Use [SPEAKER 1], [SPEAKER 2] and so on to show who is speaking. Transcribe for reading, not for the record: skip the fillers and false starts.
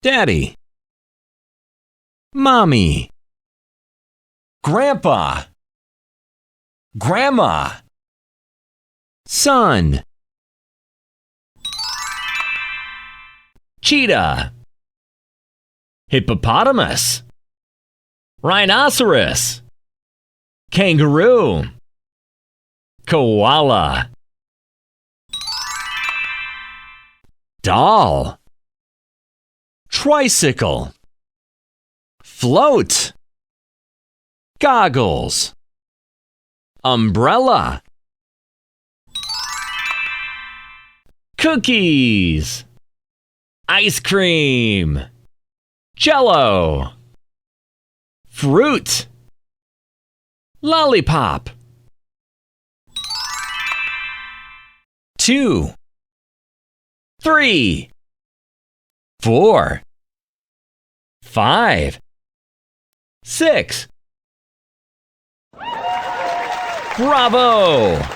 [SPEAKER 1] Daddy, Mommy, Grandpa, Grandma, Son, Cheetah, Hippopotamus, Rhinoceros, Kangaroo, Koala, Doll, Tricycle, Float, Goggles, Umbrella, Cookies, Ice cream, Jello, Fruit, Lollipop, 2, 3, 4, 5, 6. Bravo!